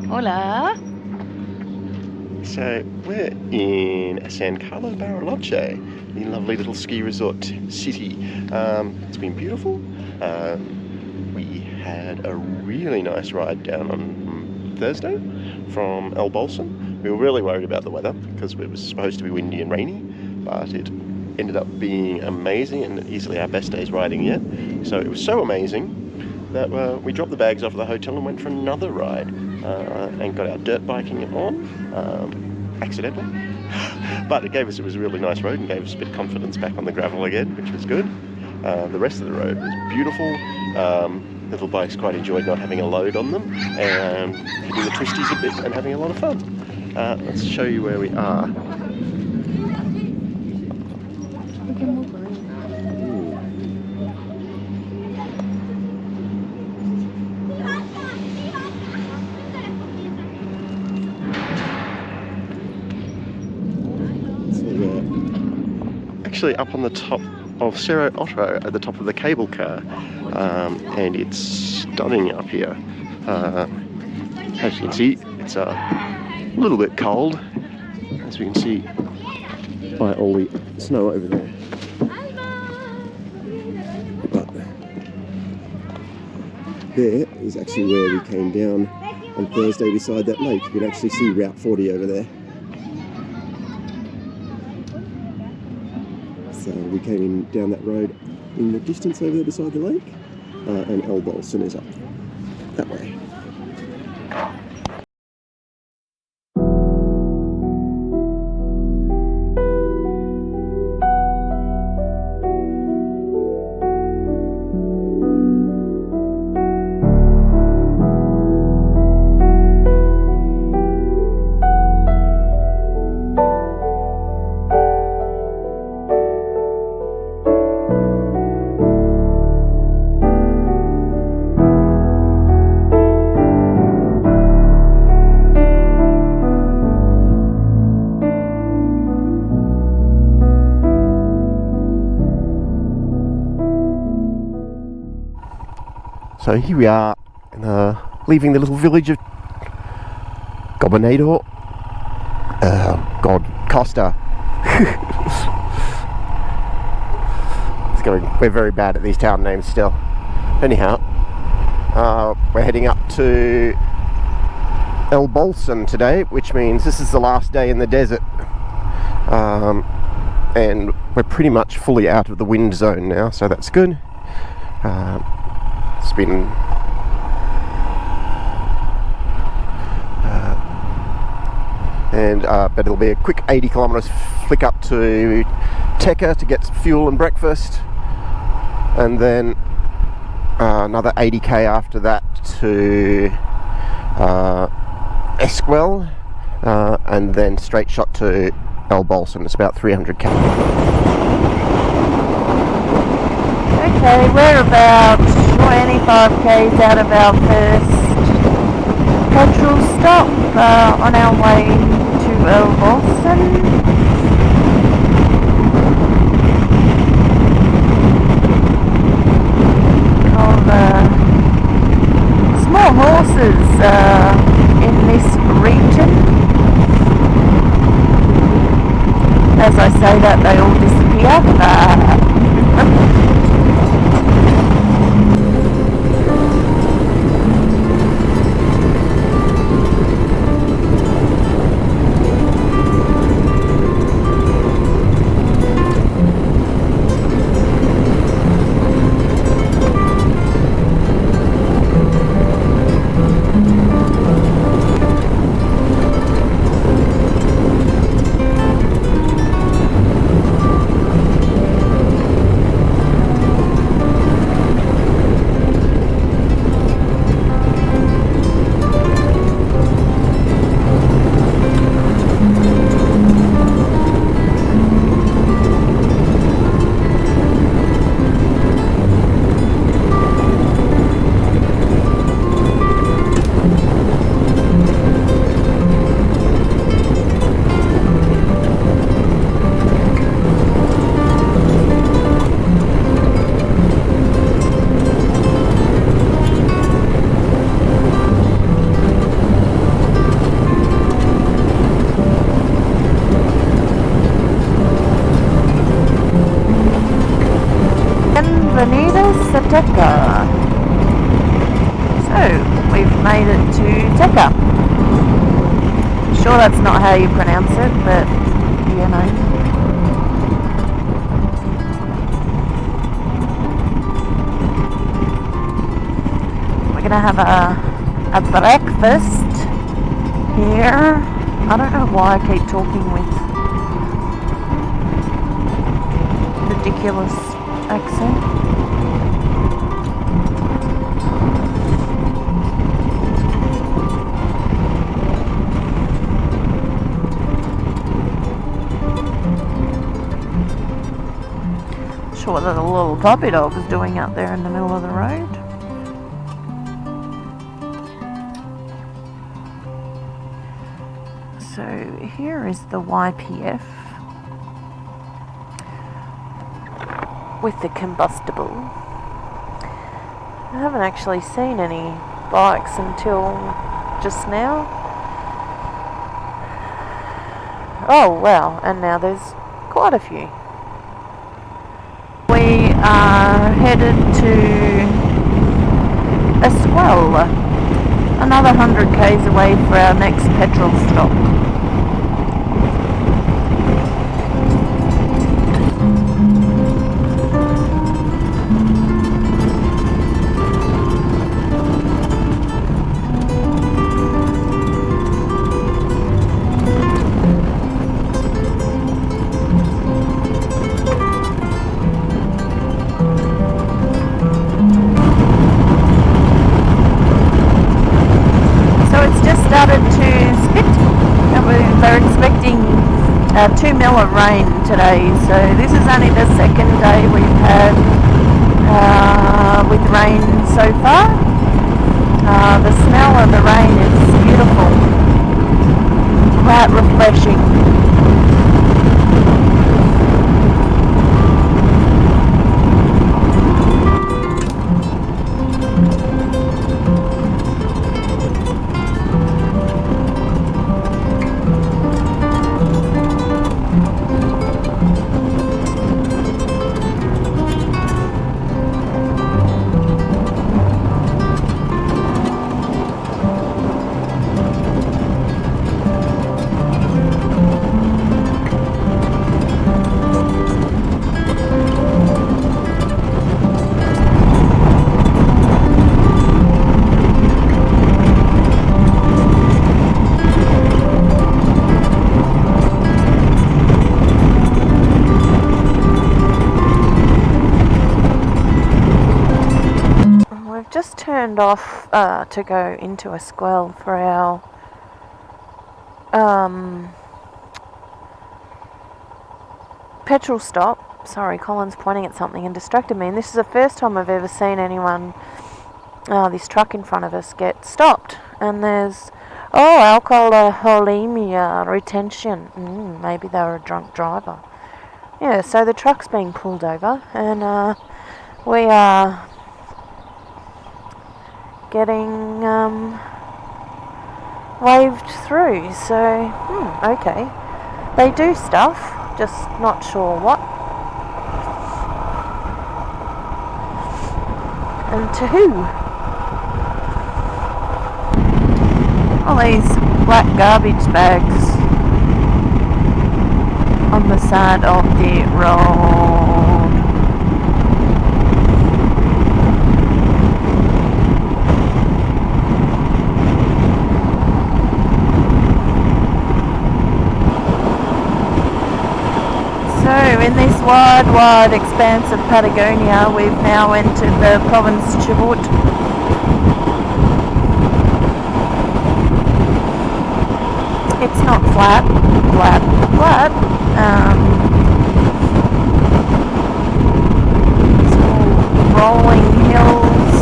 Hola. So we're in San Carlo Bariloche, the lovely little ski resort city. It's been beautiful. We had a really nice ride down on Thursday from El Bolson. We were really worried about the weather because it was supposed to be windy and rainy, but it ended up being amazing and easily our best day's riding yet. So it was so amazing that we dropped the bags off at the hotel and went for another ride and got our dirt biking on accidentally. But it was a really nice road and gave us a bit of confidence back on the gravel again, which was good. The rest of the road was beautiful. Little bikes quite enjoyed not having a load on them and hitting the twisties a bit and having a lot of fun. Let's show you where we are. Actually up on the top of Cerro Otto at the top of the cable car, and it's stunning up here. As you can see, it's a little bit cold, as we can see by all the snow over there. But there is actually where we came down on Thursday beside that lake. You can actually see Route 40 over there. So we came in down that road in the distance over there beside the lake, and El Bolson is up that way. So here we are, leaving the little village of Gobernador. Costa. We're very bad at these town names still. Anyhow, we're heading up to El Bolson today, which means this is the last day in the desert. And we're pretty much fully out of the wind zone now, so that's good. It's been but it'll be a quick 80 kilometres flick up to Teca to get some fuel and breakfast, and then another 80k after that to Esquel, and then straight shot to El Bolson. It's about 300k. Okay, we're about 25 k's out of our first petrol stop on our way to El Bolson. All the small horses in this region. As I say that, they all disappear. made it to Teca. Sure that's not how you pronounce it, but you know. We're gonna have a breakfast here. I don't know why I keep talking with ridiculous accent. Sure what the little puppy dog is doing out there in the middle of the road. So here is the YPF with the combustible. I haven't actually seen any bikes until just now. Oh wow, and now there's quite a few. We are headed to Esquel, another 100 k's away for our next petrol stop. Started to spit, and they're expecting 2 mil of rain today, so this is only the second day we've had with rain so far. The smell of the rain is beautiful, quite refreshing. Just turned off to go into Esquel for our petrol stop. Sorry, Colin's pointing at something and distracted me, and this is the first time I've ever seen anyone, this truck in front of us, get stopped. And there's alcoholemia retention. Maybe they were a drunk driver. Yeah, so the truck's being pulled over, and we are getting waved through, so okay, they do stuff, just not sure what and to who. All these black garbage bags on the side of the road. So in this wide expanse of Patagonia, we've now entered the province Chubut. It's not flat. It's all rolling hills.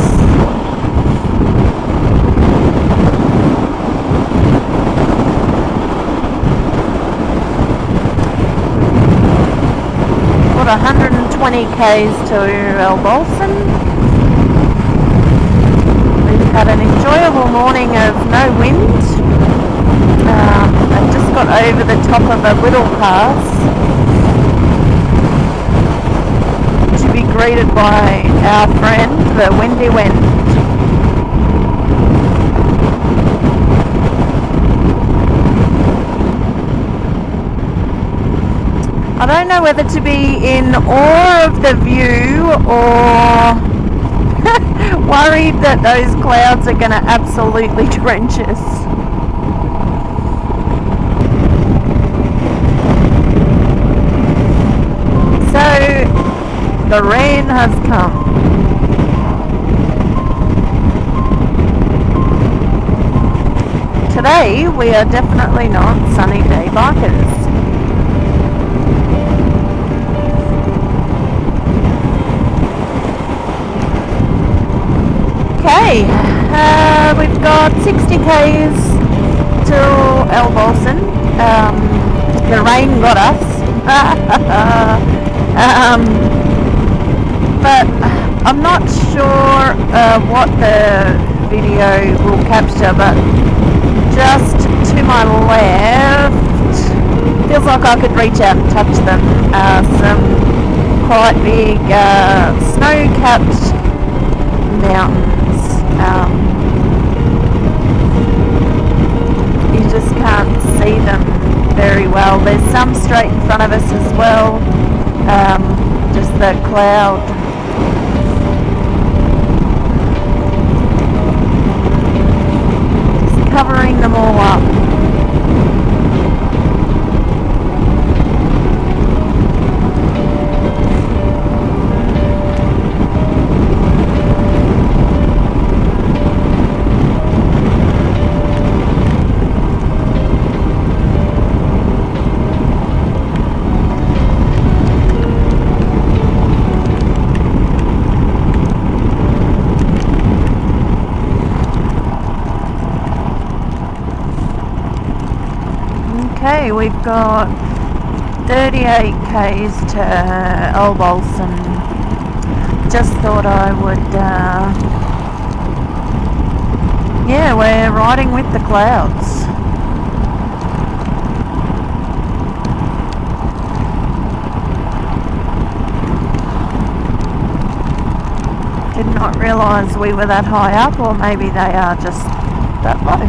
Got 120 k's to El Bolson. We've had an enjoyable morning of no wind. I just got over the top of a little pass to be greeted by our friend, the Windy Wind. know whether to be in awe of the view or worried that those clouds are going to absolutely drench us. So, the rain has come. Today, we are definitely not sunny day bikers. Okay, we've got 60 k's till El Bolson. The rain got us. But I'm not sure what the video will capture, but just to my left, feels like I could reach out and touch them. Some quite big snow-capped mountains. You just can't see them very well. There's some straight in front of us as well. Just the cloud. Just covering them all up. Okay, we've got 38 k's to El Bolson. Just thought I would, yeah, we're riding with the clouds. Did not realise we were that high up, or maybe they are just that low.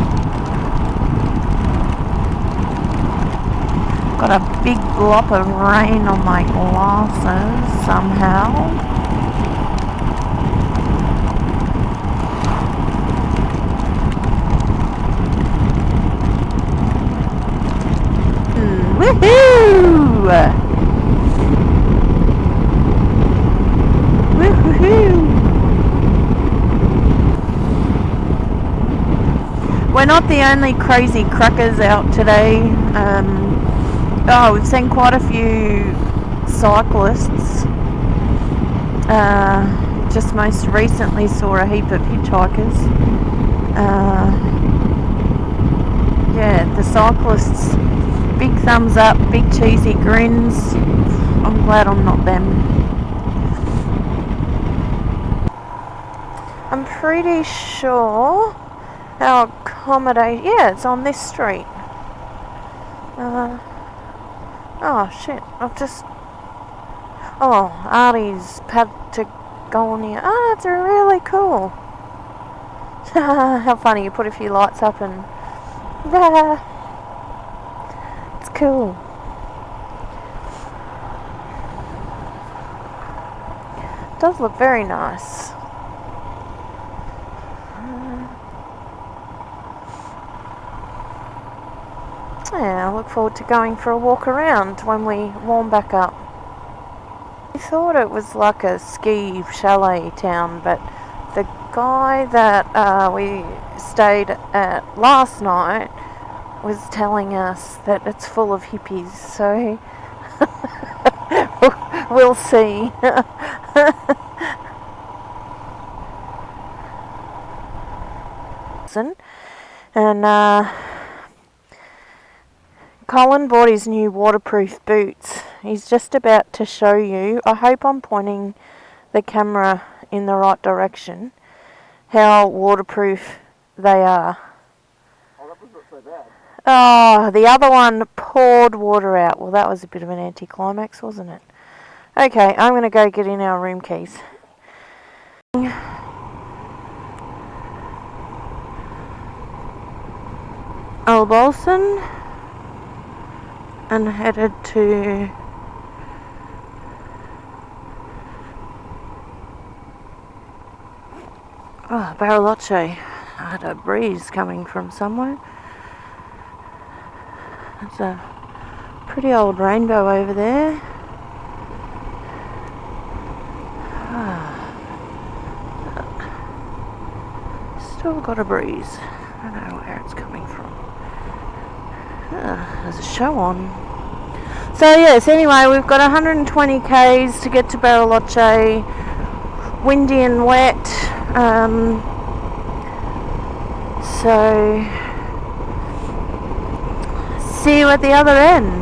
Got a big glop of rain on my glasses somehow. Woohoo! Woohoo! We're not the only crazy crackers out today. We've seen quite a few cyclists. Just most recently saw a heap of hitchhikers. Yeah, the cyclists, big thumbs up, big cheesy grins. I'm glad I'm not them. I'm pretty sure our accommodation, yeah, it's on this street. Oh shit, Artie's Patagonia. Oh, that's really cool. How funny, you put a few lights up and it's cool. It does look very nice. Yeah, I look forward to going for a walk around when we warm back up. I thought it was like a ski chalet town, but the guy that we stayed at last night was telling us that it's full of hippies, so we'll see. And Colin bought his new waterproof boots. He's just about to show you. I hope I'm pointing the camera in the right direction. How waterproof they are. Oh, that was not so bad. Oh, the other one poured water out. Well, that was a bit of an anticlimax, wasn't it? Okay, I'm going to go get in our room keys. El Bolson and headed to Oh, Bariloche. I had a breeze coming from somewhere. There's a pretty old rainbow over there. Still got a breeze. I don't know where it's coming from. There's a show on. So yes, anyway, we've got 120 k's to get to Bariloche. Windy and wet. So see you at the other end.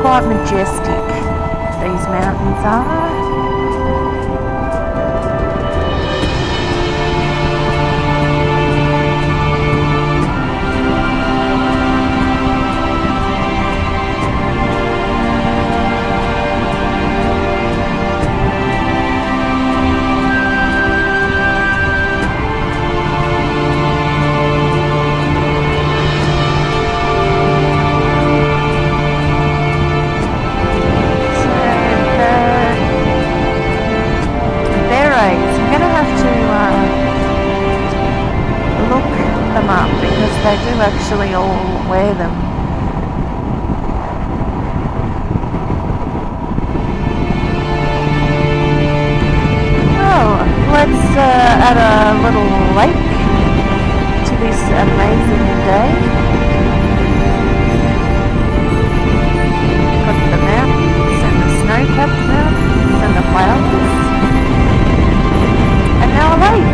Quite majestic, these mountains are. They do actually all wear them. Oh, let's add a little lake to this amazing day. Got the mountains and the snow-capped mountains and the flowers. And now a lake.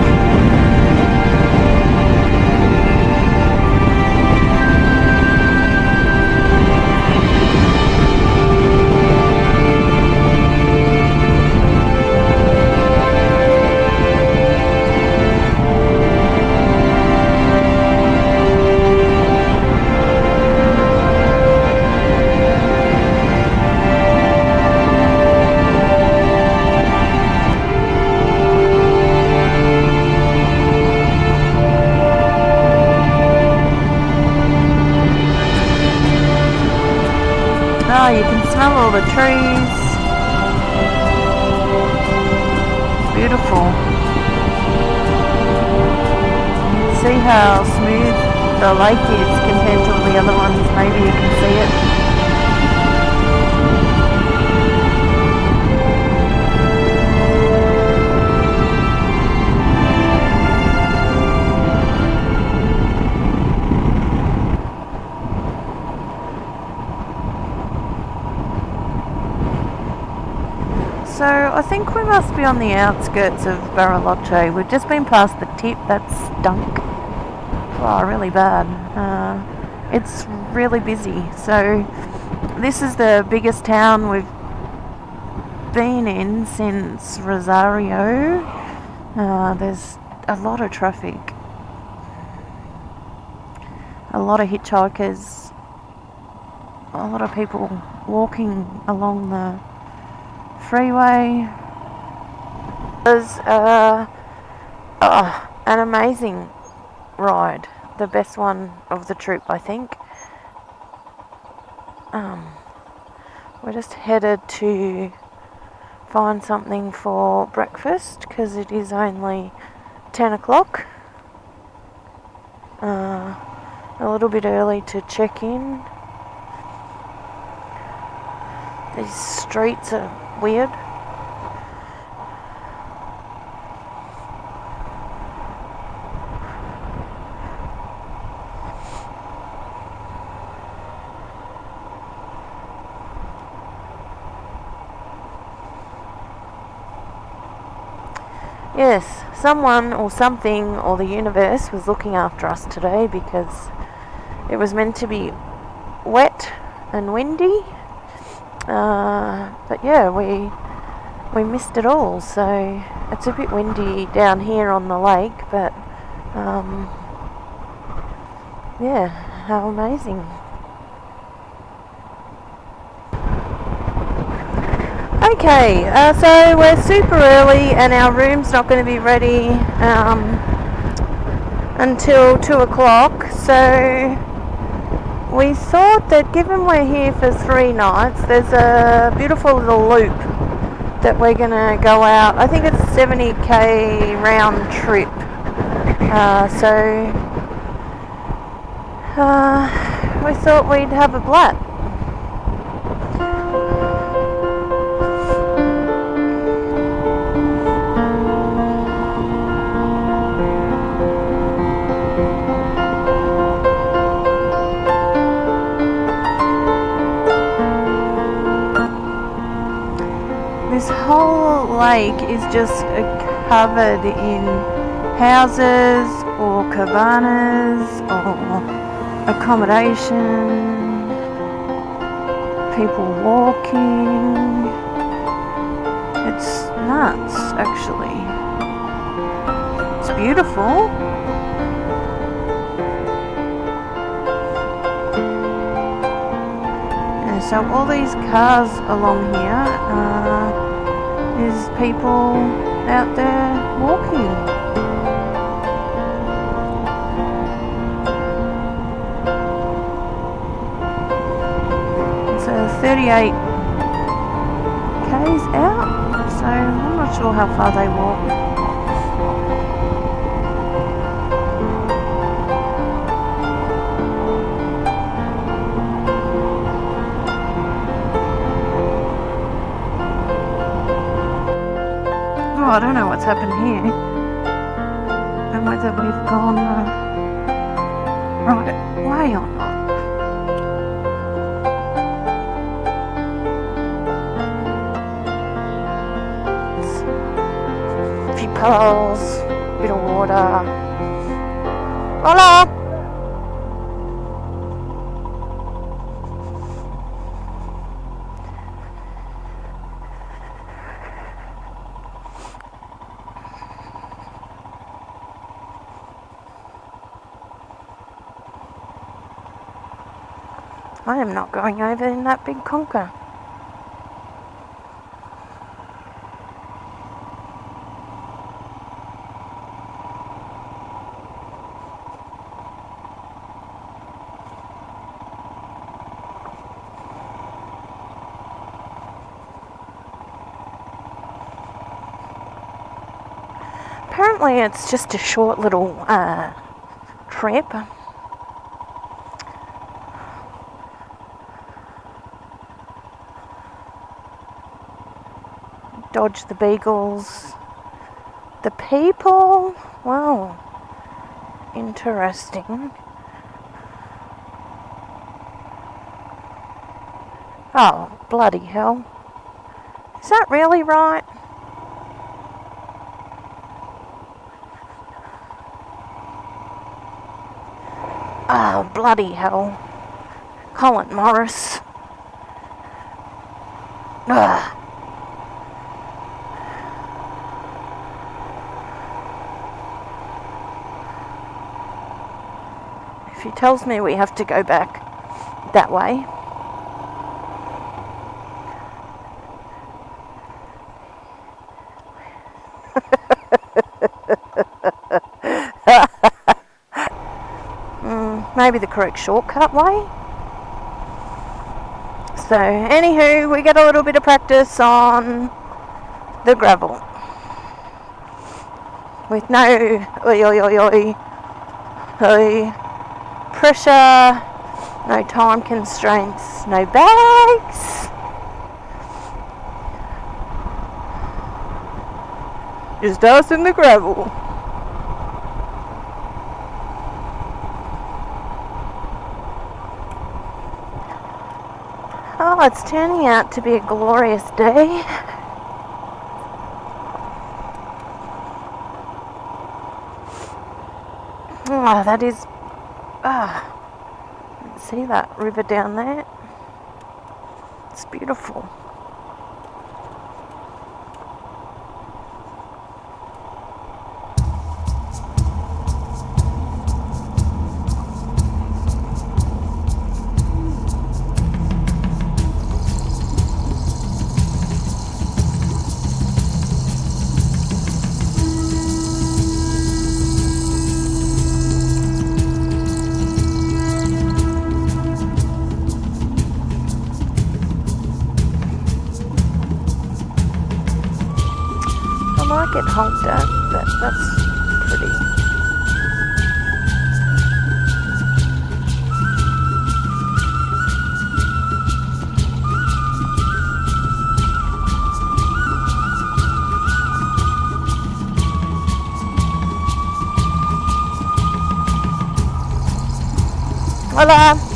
Oh, you can smell all the trees. It's beautiful. See how smooth the lake is compared to all the other ones. Maybe you can see it. So I think we must be on the outskirts of Bariloche. We've just been past the tip. That stunk. Oh, really bad. It's really busy. So this is the biggest town we've been in since Rosario. There's a lot of traffic. A lot of hitchhikers. A lot of people walking along the freeway. It was an amazing ride. The best one of the trip, I think. We're just headed to find something for breakfast because it is only 10 o'clock. A little bit early to check in. These streets are weird. Yes, someone or something or the universe was looking after us today because it was meant to be wet and windy. But yeah, we missed it all, so it's a bit windy down here on the lake, but yeah, how amazing. Okay, so we're super early and our room's not going to be ready until 2 o'clock, so we thought that given we're here for 3 nights, there's a beautiful little loop that we're going to go out. I think it's a 70k round trip, so we thought we'd have a blat. This whole lake is just covered in houses or cabanas or accommodation, people walking. It's nuts, actually. It's beautiful. And so all these cars along here is people out there walking. It's 38 k's out, so I'm not sure how far they walk. I don't know what's happened here and whether we've gone the right way or not. A few puddles, a bit of water. Hola! I am not going over in that big conker. Apparently it's just a short little trip. Dodge the beagles. The people, wow, interesting. Oh, bloody hell. This that really right? Oh, bloody hell. Colin Morris. Ugh. If he tells me we have to go back that way. Maybe the correct shortcut way. So, anywho, we get a little bit of practice on the gravel. With no pressure, no time constraints, no bags. Just us in the gravel. Oh, it's turning out to be a glorious day. Oh, that is... see that river down there? It's beautiful. I might get honked at, but that's pretty. Hola!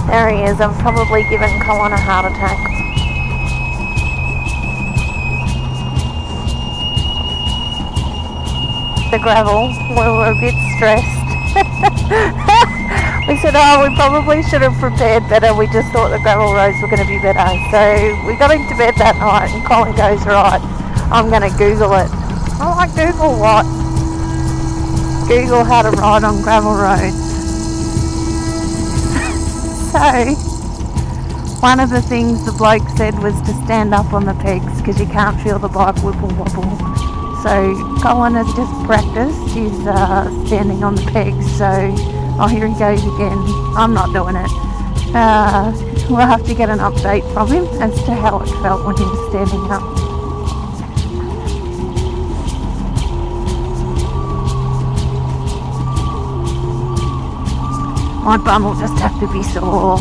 There he is. I've probably given Colin a heart attack. The gravel, we were a bit stressed. We said, oh, we probably should have prepared better. We just thought the gravel roads were going to be better. So we got into bed that night and Colin goes, right, I'm going to Google it. I'm like, Google what? Google how to ride on gravel roads. So, one of the things the bloke said was to stand up on the pegs because you can't feel the bike wibble wobble. So, Colin has just practiced his standing on the pegs. So, oh, here he goes again. I'm not doing it. We'll have to get an update from him as to how it felt when he was standing up. My bum will just have to be sore.